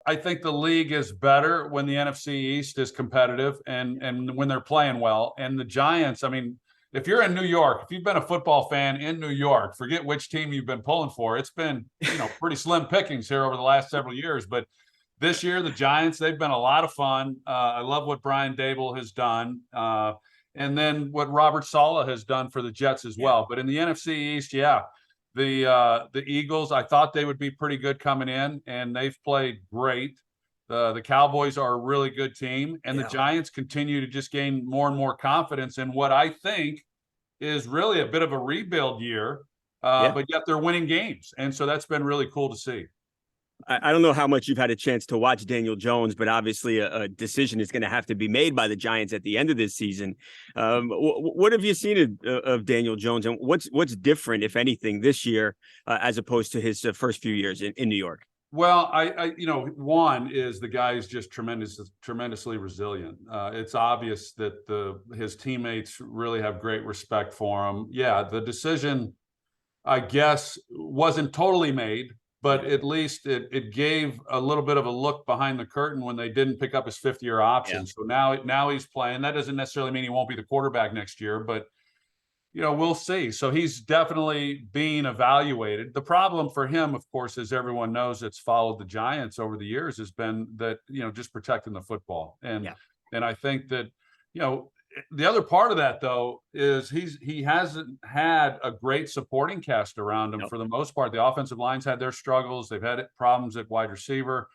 I think the league is better when the NFC East is competitive and when they're playing well. And the Giants, I mean, if you're in New York, if you've been a football fan in New York, forget which team you've been pulling for. It's been, pretty slim pickings here over the last several years. But this year, the Giants, they've been a lot of fun. I love what Brian Dable has done. And then what Robert Saleh has done for the Jets as well. But in the NFC East, the Eagles, I thought they would be pretty good coming in, and they've played great. The Cowboys are a really good team, and the Giants continue to just gain more and more confidence in what I think is really a bit of a rebuild year, but yet they're winning games. And so that's been really cool to see. I don't know how much you've had a chance to watch Daniel Jones, but obviously a decision is going to have to be made by the Giants at the end of this season. What have you seen of Daniel Jones, and what's different, if anything, this year as opposed to his first few years in New York? Well, one is the guy is just tremendously resilient. It's obvious that his teammates really have great respect for him. Yeah, the decision, I guess, wasn't totally made, but at least it gave a little bit of a look behind the curtain when they didn't pick up his fifth-year option. Yeah. So now he's playing. That doesn't necessarily mean he won't be the quarterback next year, but we'll see. So he's definitely being evaluated. The problem for him, of course, as everyone knows that's followed the Giants over the years, has been that, just protecting the football. And I think that, the other part of that, though, is he hasn't had a great supporting cast around him for the most part. The offensive line's had their struggles. They've had problems at wide receiver.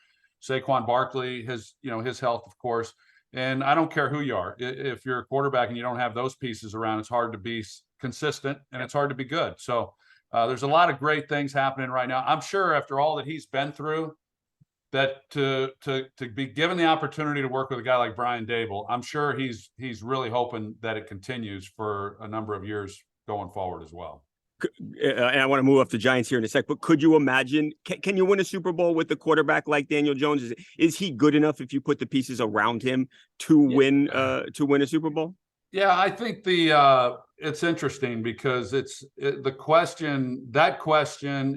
Saquon Barkley, his health, of course. And I don't care who you are. If you're a quarterback and you don't have those pieces around, it's hard to be consistent and it's hard to be good. So there's a lot of great things happening right now. I'm sure after all that he's been through, that to be given the opportunity to work with a guy like Brian Dable, I'm sure he's really hoping that it continues for a number of years going forward as well. And I want to move off the Giants here in a sec, but could you imagine, can you win a Super Bowl with a quarterback like Daniel Jones? Is he good enough if you put the pieces around him to win a Super Bowl? Yeah, I think it's interesting because that question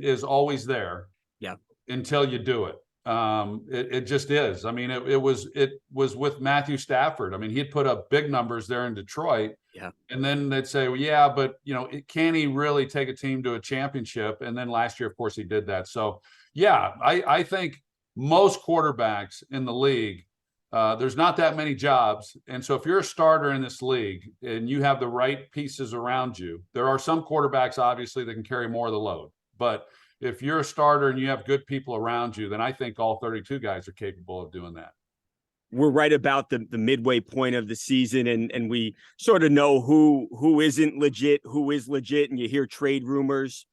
is always there. Yeah. Until you do it. It just is. I mean, it was with Matthew Stafford. I mean, he'd put up big numbers there in Detroit. Yeah. And then they'd say, well, yeah, but can he really take a team to a championship? And then last year, of course, he did that. So yeah, I think most quarterbacks in the league, there's not that many jobs. And so if you're a starter in this league and you have the right pieces around you, there are some quarterbacks, obviously, that can carry more of the load. But if you're a starter and you have good people around you, then I think all 32 guys are capable of doing that. We're right about the midway point of the season, and we sort of know who isn't legit, who is legit, and you hear trade rumors.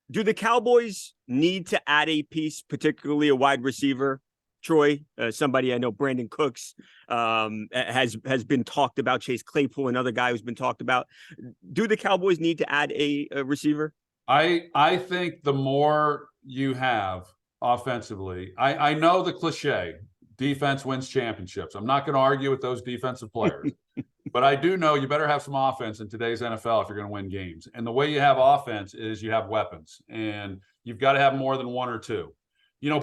Do the Cowboys need to add a piece, particularly a wide receiver? Troy, somebody I know, Brandon Cooks, has been talked about. Chase Claypool, another guy who's been talked about. Do the Cowboys need to add a receiver? I think the more you have offensively, I know the cliche, defense wins championships. I'm not going to argue with those defensive players, but I do know you better have some offense in today's NFL if you're going to win games. And the way you have offense is you have weapons, and you've got to have more than one or two.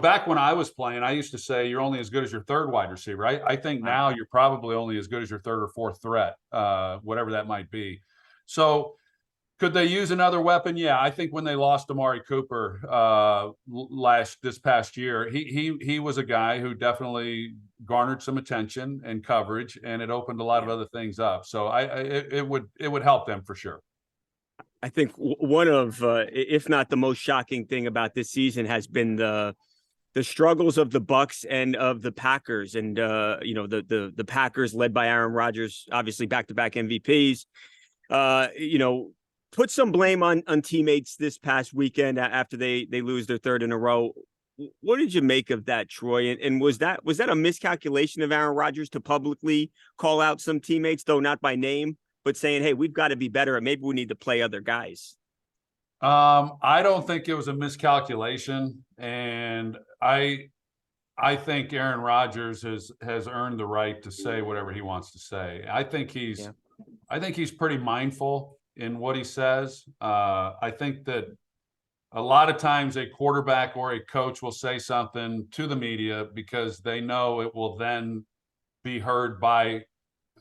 Back when I was playing, I used to say you're only as good as your third wide receiver. I think now you're probably only as good as your third or fourth threat, whatever that might be. So could they use another weapon? Yeah, I think when they lost Amari Cooper this past year, he was a guy who definitely garnered some attention and coverage, and it opened a lot of other things up. So it would help them for sure. I think one of, if not the most shocking thing about this season has been the struggles of the Bucs and of the Packers, and the Packers led by Aaron Rodgers, obviously back-to-back MVPs. Put some blame on teammates this past weekend after they lose their third in a row. What did you make of that, Troy? And was that a miscalculation of Aaron Rodgers to publicly call out some teammates, though not by name, but saying, hey, we've got to be better and maybe we need to play other guys? I don't think it was a miscalculation. And I think Aaron Rodgers has earned the right to say whatever he wants to say. I think he's pretty mindful in what he says. I think that a lot of times a quarterback or a coach will say something to the media because they know it will then be heard by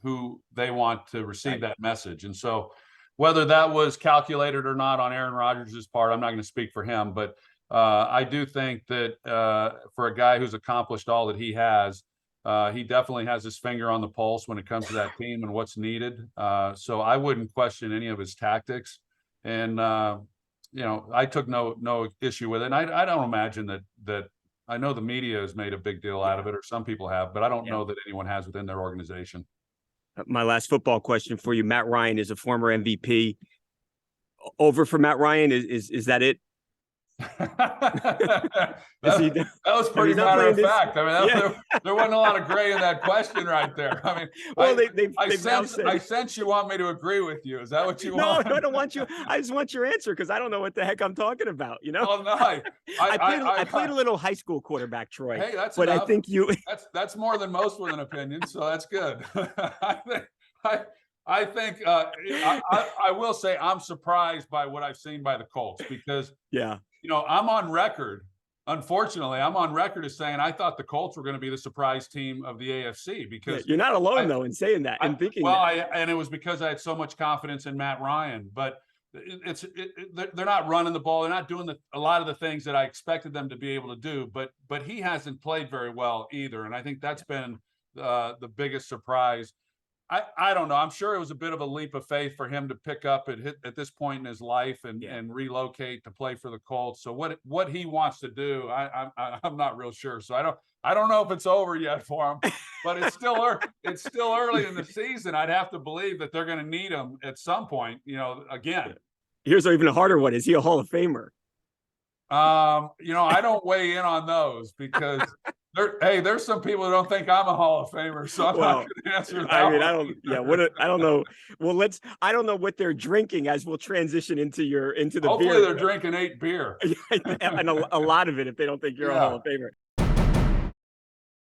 who they want to receive that message. And so whether that was calculated or not on Aaron Rodgers' part, I'm not going to speak for him, but I do think that for a guy who's accomplished all that he has, he definitely has his finger on the pulse when it comes to that team and what's needed. So I wouldn't question any of his tactics. And I took no issue with it. And I don't imagine that I know the media has made a big deal out of it, or some people have, but I don't know that anyone has within their organization. My last football question for you. Matt Ryan is a former MVP. Over for Matt Ryan, is that it? that was pretty matter of fact. I mean, there wasn't a lot of gray in that question right there. I mean, well, I sense you want me to agree with you. Is that what you want? No, I don't want you. I just want your answer because I don't know what the heck I'm talking about. Well, no, I played a little high school quarterback, Troy. Hey, that's but enough. I think you. That's more than most with an opinion, so that's good. I think I will say I'm surprised by what I've seen by the Colts because I'm on record. Unfortunately, I'm on record as saying I thought the Colts were going to be the surprise team of the AFC because you're not alone though in saying that and thinking. Well, and it was because I had so much confidence in Matt Ryan, but they're not running the ball. They're not doing a lot of the things that I expected them to be able to do. But he hasn't played very well either, and I think that's been the biggest surprise. I don't know. I'm sure it was a bit of a leap of faith for him to pick up at this point in his life and relocate to play for the Colts. So what he wants to do, I'm not real sure. So I don't know if it's over yet for him, but it's still early in the season. I'd have to believe that they're going to need him at some point. Again. Here's even a harder one: is he a Hall of Famer? I don't weigh in on those because. There's some people who don't think I'm a Hall of Famer, so I'm not going to answer that. I don't know. Well, I don't know what they're drinking as we'll transition into the Hopefully beer. They're drinking 8 beer. And a lot of it if they don't think you're a Hall of Famer.